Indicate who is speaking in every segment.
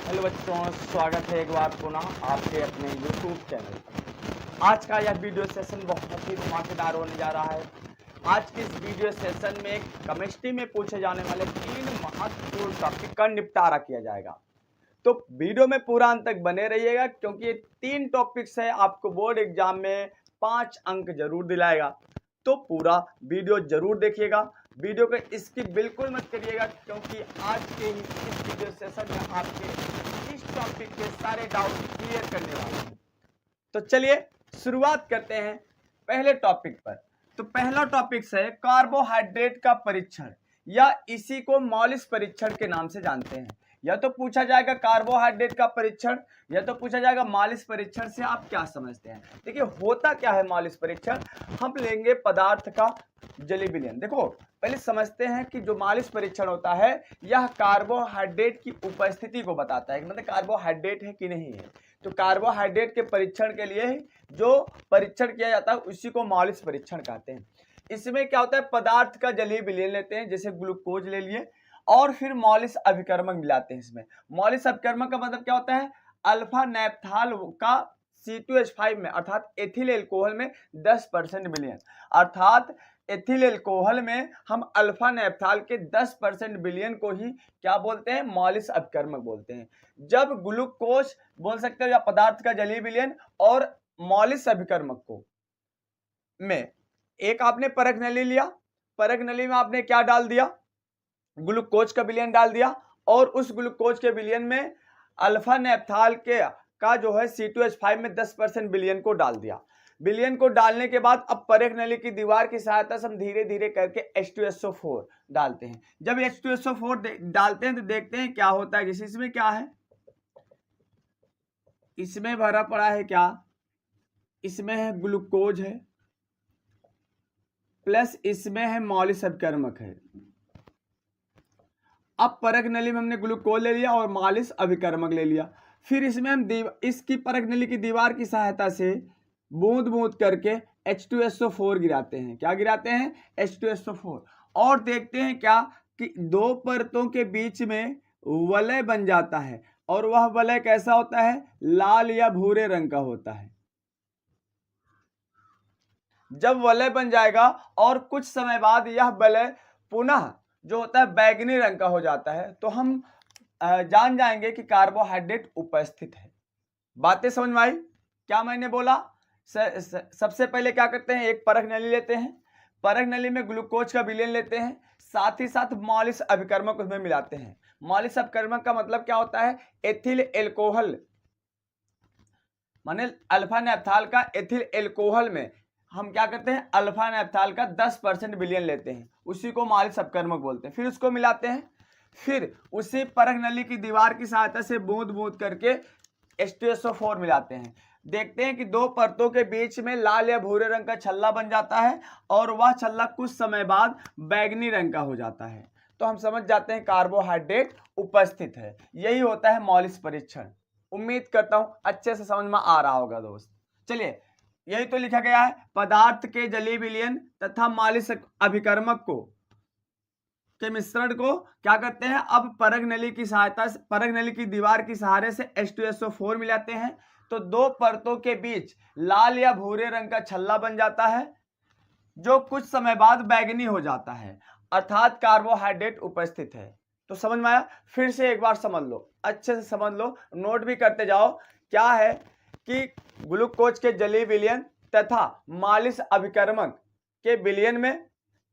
Speaker 1: Hello बच्चों, स्वागत है एक बार पुनः आपके अपने YouTube चैनल पर। आज का यह वीडियो सेशन बहुत ही धमाकेदार होने जा रहा है। आज के इस वीडियो सेशन में केमिस्ट्री में पूछे जाने वाले 3 महत्वपूर्ण टॉपिक का निपटारा किया जाएगा। तो वीडियो में पूरा अंत तक बने रहिएगा, क्योंकि ये 3 टॉपिक्स है, आपको बोर्ड एग्जाम में 5 अंक जरूर दिलाएगा। तो पूरा वीडियो जरूर देखिएगा, वीडियो को स्किप बिल्कुल मत करिएगा, क्योंकि आज के ही इस वीडियो सेशन में आपके इस टॉपिक के सारे डाउट क्लियर करने वाले हैं। तो चलिए शुरुआत करते हैं पहले टॉपिक पर। तो पहला टॉपिक है कार्बोहाइड्रेट का परीक्षण, या इसी को मॉलिस परीक्षण के नाम से जानते हैं। या तो पूछा जाएगा कार्बोहाइड्रेट का परीक्षण, या तो पूछा जाएगा मॉलिस परीक्षण से आप क्या समझते हैं। देखिए होता क्या है मॉलिस परीक्षण, हम लेंगे पदार्थ का जलीय विलयन। देखो पहले समझते हैं कि जो मॉलिस परीक्षण होता है यह कार्बोहाइड्रेट की उपस्थिति को बताता है, मतलब कार्बोहाइड्रेट है कि नहीं है। तो कार्बोहाइड्रेट के परीक्षण के लिए जो परीक्षण किया जाता है उसी को मॉलिस परीक्षण कहते हैं। इसमें क्या होता है, पदार्थ का जलीय विलयन लेते हैं, जैसे ग्लूकोज ले लिए, और फिर मॉलिस अभिकर्मक मिलाते हैं। इसमें मॉलिस अभिकर्मक का मतलब क्या होता है, अल्फा नैप्थाल का C2H5 में अर्थात एथिल एल्कोहल में 10% विलयन, अर्थात एथिल एल्कोहल में हम अल्फा नैप्थाल के 10% विलयन को ही क्या बोलते हैं, मॉलिस अभिकर्मक बोलते हैं। जब ग्लूकोज बोल सकते हो या पदार्थ का जलीय विलयन और मॉलिस अभिकर्मक को में एक आपने परख नली लिया, परख नली में आपने क्या डाल दिया, ग्लूकोज का विलयन डाल दिया, और उस ग्लूकोज के विलयन में अल्फा नैप्थाल के का जो है C2H5 में 10% विलयन को डाल दिया। विलयन को डालने के बाद अब परख नली की दीवार की सहायता से हम धीरे धीरे करके H2SO4 डालते हैं। जब H2SO4 डालते हैं तो देखते हैं क्या होता है। जैसे इसमें क्या है, इसमें भरा पड़ा है क्या, इसमें है ग्लूकोज है, प्लस इसमें है मॉलिस अभिकर्मक है। अब परख नली में हमने ग्लूकोज ले लिया और मॉलिस अभिकर्मक ले लिया, फिर इसमें हम इसकी परख नली की दीवार की सहायता से बूंद बूंद करके H2SO4 गिराते हैं। क्या गिराते हैं, H2SO4, और देखते हैं क्या कि 2 परतों के बीच में वलय बन जाता है, और वह वलय कैसा होता है, लाल या भूरे रंग का होता है। जब वलय बन जाएगा और कुछ समय बाद यह वलय पुनः जो होता है बैगनी रंग का हो जाता है, तो हम जान जाएंगे कि कार्बोहाइड्रेट उपस्थित है। बातें समझ में आई क्या मैंने बोला। सबसे पहले क्या करते हैं, एक परख नली लेते हैं, परख नली में ग्लूकोज का विलयन लेते हैं, साथ ही साथ मॉलिस अभिकर्मक उसमें मिलाते हैं। मॉलिस अभिकर्मक का मतलब क्या होता है, एथिल एल्कोहल, माने अल्फा नैप्थाल का एथिल एल्कोहल में हम क्या करते हैं, अल्फा नैप्थाल का 10% विलयन लेते हैं, उसी को मॉलिस अभिकर्मक बोलते हैं। फिर उसको मिलाते हैं, फिर उसी परख नली की दीवार की सहायता से बूंद बूंद करके H2SO4 मिलाते हैं। देखते हैं कि 2 परतों के बीच में लाल या भूरे रंग का छल्ला बन जाता है, और वह छल्ला कुछ समय बाद बैगनी रंग का हो जाता है। तो हम समझ जाते हैं कार्बोहाइड्रेट उपस्थित है। यही होता है मॉलिस परीक्षण। उम्मीद करता हूं अच्छे से समझ में आ रहा होगा दोस्त। चलिए, यही तो लिखा गया है, पदार्थ के जलीय विलयन तथा मॉलिस अभिकर्मक के मिश्रण को क्या करते हैं, अब परख नली की सहायता से, परख नली की दीवार की सहारे से H2SO4 मिलाते हैं, तो 2 परतों के बीच लाल या भूरे रंग का छल्ला बन जाता है, जो कुछ समय बाद बैगनी हो जाता है, अर्थात कार्बोहाइड्रेट उपस्थित है। तो समझ में आया। फिर से एक बार समझ लो, अच्छे से समझ लो, नोट भी करते जाओ। क्या है कि ग्लूकोज के जलीय विलयन तथा मॉलिस अभिकर्मक के विलयन में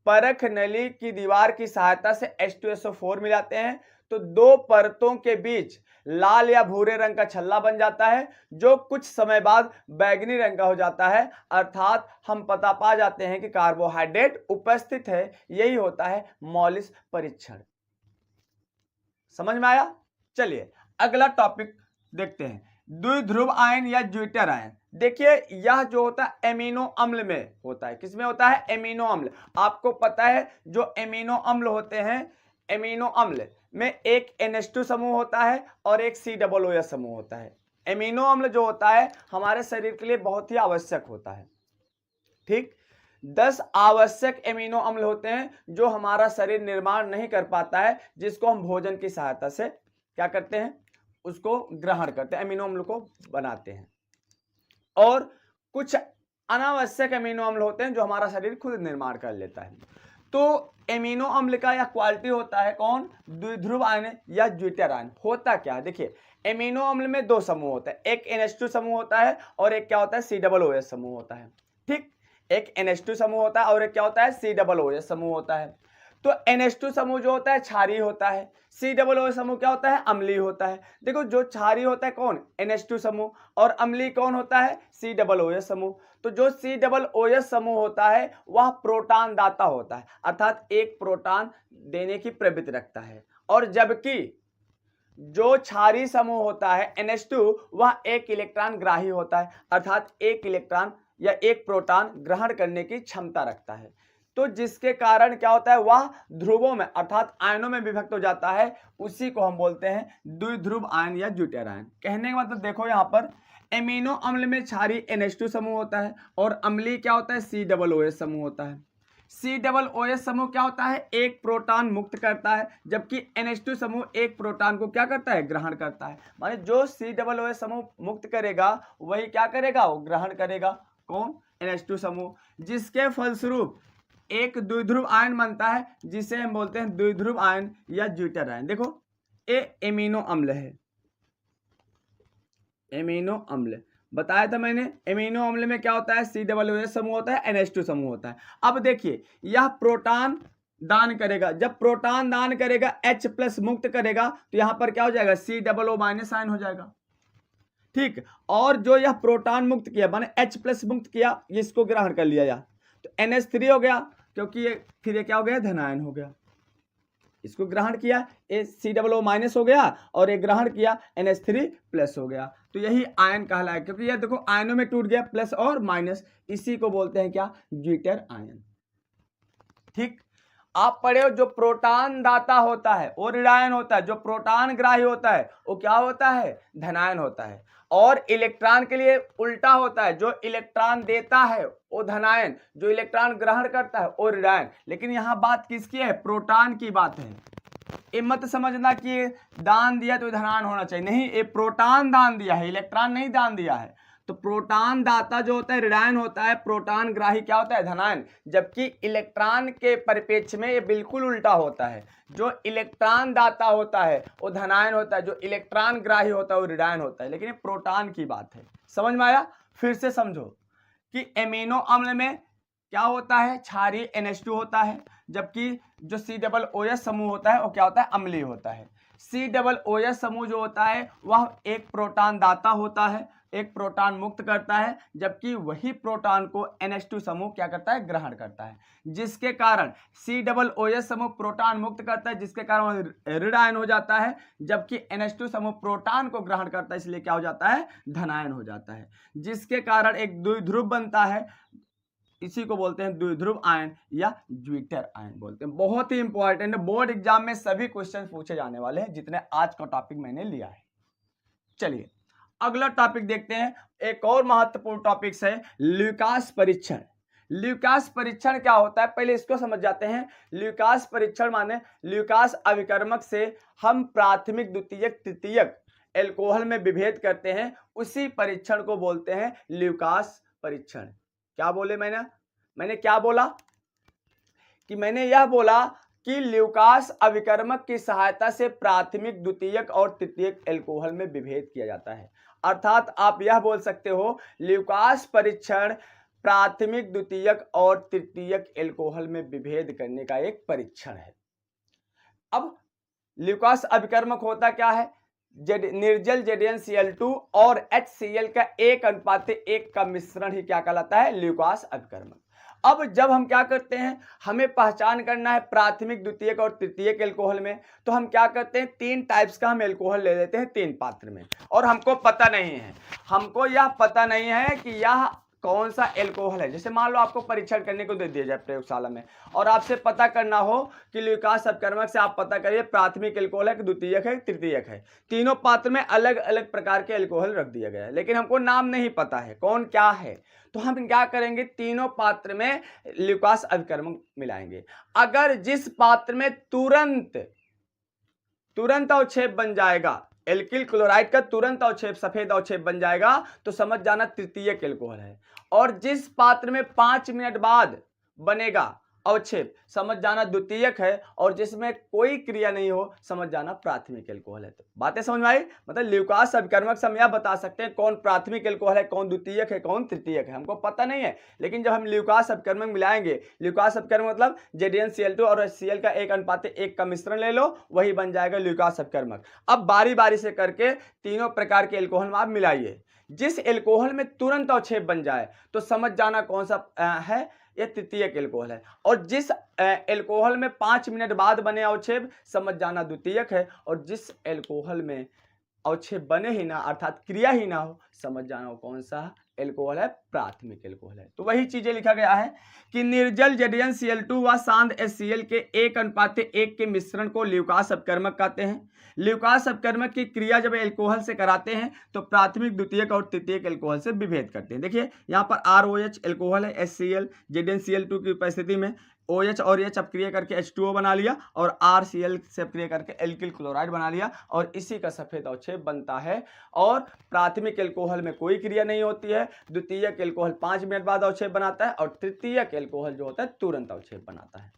Speaker 1: परख नली की दीवार की सहायता से H2SO4 मिलाते हैं, तो 2 परतों के बीच लाल या भूरे रंग का छल्ला बन जाता है, जो कुछ समय बाद बैगनी रंग का हो जाता है, अर्थात हम पता पा जाते हैं कि कार्बोहाइड्रेट उपस्थित है। यही होता है मॉलिस परीक्षण। समझ में आया। चलिए अगला टॉपिक देखते हैं, द्विध्रुव आयन या ज्विटर आयन। देखिए यह जो होता है एमिनो अम्ल में होता है। किसमें होता है, एमिनो अम्ल। आपको पता है जो एमिनो अम्ल होते हैं, एमिनो अम्ल में एक NH2 समूह होता है और एक COOH समूह होता है। एमिनो अम्ल जो होता है हमारे शरीर के लिए बहुत ही आवश्यक होता है। ठीक, 10 आवश्यक एमिनो अम्ल होते हैं जो हमारा शरीर निर्माण नहीं कर पाता है, जिसको हम भोजन की सहायता से क्या करते हैं, उसको ग्रहण करते हैं, अमीनो अम्ल को बनाते हैं। और कुछ अनावश्यक अमीनो अम्ल होते हैं जो हमारा शरीर खुद निर्माण कर लेता है। तो एमिनो अम्ल का यह क्वालिटी होता है कौन, द्विध्रुव आयन या ज्विटर आयन। होता क्या है, देखिए एमिनो अम्ल में दो समूह होता है, एक NH2 समूह होता है और एक क्या होता है COOH समूह होता है। ठीक, एक NH2 समूह होता है और एक क्या होता है COOH समूह होता है। तो NH2 समूह जो होता है क्षारीय होता है, COOH समूह क्या होता है, अम्लीय होता है। देखो जो क्षारीय होता है कौन, NH2 समूह, और अम्लीय कौन होता है, COOH समूह। तो जो COOH समूह होता है वह प्रोटॉन दाता होता है, अर्थात एक प्रोटॉन देने की प्रवृत्ति रखता है। और जबकि जो क्षारीय समूह होता है NH2 वह एक इलेक्ट्रॉन ग्राही होता है, अर्थात एक इलेक्ट्रॉन या एक प्रोटॉन ग्रहण करने की क्षमता रखता है। तो जिसके कारण क्या होता है, वह ध्रुवों में अर्थात आयनों में विभक्त हो जाता है, उसी को हम बोलते हैं द्विध्रुव आयन या ज्विटर आयन। कहने का मतलब देखो यहाँ पर एमिनो अम्ल में क्षारीय NH2 समूह होता है और अम्लीय क्या होता है, COOH समूह होता है। COOH समूह क्या होता है, एक प्रोटॉन मुक्त करता है, जबकि NH2 समूह एक प्रोटॉन को क्या करता है, ग्रहण करता है। माने जो COOH समूह मुक्त करेगा वही क्या करेगा, वो ग्रहण करेगा, कौन, NH2 समूह, जिसके फलस्वरूप एक द्विध्रुव आयन बनता है जिसे हम बोलते हैं द्विध्रुव आयन या ज्विटर आयन। देखो ये एमिनो अम्ल है, एमिनो अम्ल बताया था मैंने। एमिनो अम्ल में क्या होता है, COOH समूह होता है, NH2 समूह होता है। अब देखिए यह प्रोटॉन दान करेगा, जब प्रोटॉन दान करेगा H+ मुक्त करेगा तो यहां पर क्या हो जाएगा, COO- आयन हो जाएगा। ठीक, और जो यह प्रोटॉन मुक्त किया माने H+ मुक्त किया, इसको ग्रहण कर लिया या तो NH3 हो गया, क्योंकि ये फिर ये क्या हो गया, धनायन हो गया। इसको ग्रहण किया, ये COO- हो गया और ये ग्रहण किया NH3+ हो गया। तो यही आयन कहलाया, क्योंकि ये देखो आयनों में टूट गया प्लस और माइनस, इसी को बोलते हैं क्या, ज्विटर आयन। ठीक, आप पढ़े हो जो प्रोटॉन दाता होता है वो ऋणायन होता है, जो प्रोटॉन ग्राही होता है वो क्या होता है, धनायन होता है। और इलेक्ट्रॉन के लिए उल्टा होता है, जो इलेक्ट्रॉन देता है वो धनायन, जो इलेक्ट्रॉन ग्रहण करता है वो ऋणायन। लेकिन यहाँ बात किसकी है, प्रोटॉन की बात है। ये मत समझना कि दान दिया तो धनायन होना चाहिए, नहीं, ये प्रोटॉन दान दिया है, इलेक्ट्रॉन नहीं दान दिया है। तो प्रोटॉन दाता जो होता है ऋणायन होता है, प्रोटॉन ग्राही क्या होता है, धनायन। जबकि इलेक्ट्रॉन के परिप्रेक्ष्य में ये बिल्कुल उल्टा होता है, जो इलेक्ट्रॉन दाता होता है वो धनायन होता है, जो इलेक्ट्रॉन ग्राही होता है वो ऋणायन होता है। लेकिन ये प्रोटॉन की बात है, समझ में आया। फिर से समझो कि एमिनो अम्ल में क्या होता है, क्षारीय NH2 होता है, जबकि जो COOH समूह होता है वो क्या होता है, अम्लीय होता है। COOH समूह जो होता है वह एक प्रोटॉन दाता होता है, एक प्रोटॉन मुक्त करता है, जबकि वही प्रोटॉन को NH2 समूह क्या करता है, ग्रहण करता है, जिसके कारण COOH समूह प्रोटॉन मुक्त करता है, जिसके कारण ऋण आयन हो जाता है, जबकि NH2 समूह प्रोटॉन को ग्रहण करता है, इसलिए क्या हो जाता है, धनायन हो जाता है, जिसके कारण एक द्विध्रुव बनता है। इसी को बोलते हैं द्विध्रुव आयन या ज्विटर आयन बोलते हैं। बहुत ही इंपॉर्टेंट है, बोर्ड एग्जाम में सभी क्वेश्चन पूछे जाने वाले हैं जितने आज का टॉपिक मैंने लिया है। चलिए अगला टॉपिक देखते हैं। एक और महत्वपूर्ण टॉपिक है ल्यूकास परीक्षण। ल्यूकास परीक्षण क्या होता है, पहले इसको समझ जाते हैं। ल्यूकास परीक्षण माने ल्यूकास अभिकर्मक से हम प्राथमिक, द्वितीयक, तृतीयक एल्कोहल में विभेद करते हैं, उसी परीक्षण को बोलते हैं ल्यूकास परीक्षण। क्या बोले मैंने क्या बोला कि मैंने यह बोला कि ल्यूकास अभिकर्मक की सहायता से प्राथमिक, द्वितीयक और तृतीयक एल्कोहल में विभेद किया जाता है। अर्थात आप यह बोल सकते हो ल्यूकास परीक्षण प्राथमिक, द्वितीयक और तृतीयक एल्कोहल में विभेद करने का एक परीक्षण है। अब ल्यूकास अभिकर्मक होता क्या है, निर्जल ZnCl2 और HCl का 1:1 का मिश्रण ही क्या कहलाता है, ल्यूकास अभिकर्मक। अब जब हम क्या करते हैं, हमें पहचान करना है प्राथमिक, द्वितीयक और तृतीयक एल्कोहल में, तो हम क्या करते हैं, 3 टाइप्स का हम एल्कोहल ले लेते हैं 3 पात्र में, और हमको पता नहीं है, हमको यह पता नहीं है कि यह कौन सा एल्कोहल है। जैसे मान लो आपको परीक्षण करने को दे दिया जाए प्रयोगशाला में, और आपसे पता करना हो कि ल्यूकास अभिकर्मक से आप पता करिए प्राथमिक एल्कोहल है कि द्वितीयक है, तृतीयक है। तीनों पात्र में अलग अलग प्रकार के एल्कोहल रख दिया गया है, लेकिन हमको नाम नहीं पता है कौन क्या है। तो हम क्या करेंगे, तीनों पात्र में ल्यूकास अभिकर्मक मिलाएंगे। अगर जिस पात्र में तुरंत अवक्षेप बन जाएगा एल्किल क्लोराइड का तुरंत अवक्षेप सफेद अवक्षेप बन जाएगा तो समझ जाना तृतीयक एल्कोहल है। और जिस पात्र में 5 मिनट बाद बनेगा अवक्षेप समझ जाना द्वितीयक है, और जिसमें कोई क्रिया नहीं हो समझ जाना प्राथमिक एल्कोहल है। तो बातें समझ में आई? मतलब ल्यूकास अभिकर्मक से हम यह बता सकते हैं कौन प्राथमिक एल्कोहल है, कौन द्वितीयक है, कौन तृतीयक है, हमको पता नहीं है। लेकिन जब हम ल्यूकास अभिकर्मक मिलाएंगे, ल्यूकास अभिकर्मक मतलब ZnCl2 और HCl का 1:1 का मिश्रण ले लो, वही बन जाएगा ल्यूकास अभिकर्मक। अब बारी बारी से करके तीनों प्रकार के एल्कोहल में आप मिलाइए। जिस एल्कोहल में तुरंत अवक्षेप बन जाए तो समझ जाना कौन सा है, यह तृतीयक एल्कोहल है। और जिस एल्कोहल में 5 मिनट बाद बने अवक्षेप समझ जाना द्वितीयक है। और जिस एल्कोहल में अवक्षेप बने ही ना अर्थात क्रिया ही ना हो समझ जाना वो कौन सा एल्कोहल है, प्राथमिक एल्कोहल है। तो वही चीजें लिखा गया है कि निर्जल ZnCl2 व शांत HCl के 1:1 के मिश्रण को ल्यूकास अपकर्मक कहते हैं। ल्यूकास अपकर्मक की क्रिया जब एल्कोहल से कराते हैं तो प्राथमिक, द्वितीयक और तृतीयक एल्कोहल से विभेद करते हैं। देखिए यहाँ पर ROH एल्कोहल है, HCl ZnCl2 की उपस्थिति में OH और H अपक्रिय करके H2O बना लिया और RCl से अपक्रिय करके एल्किल क्लोराइड बना लिया और इसी का सफेद अवक्षेप बनता है। और प्राथमिक एल्कोहल में कोई क्रिया नहीं होती है, द्वितीयक एल्कोहल 5 मिनट बाद अवक्षेप बनाता है और तृतीयक एल्कोहल जो होता है तुरंत अवक्षेप बनाता है।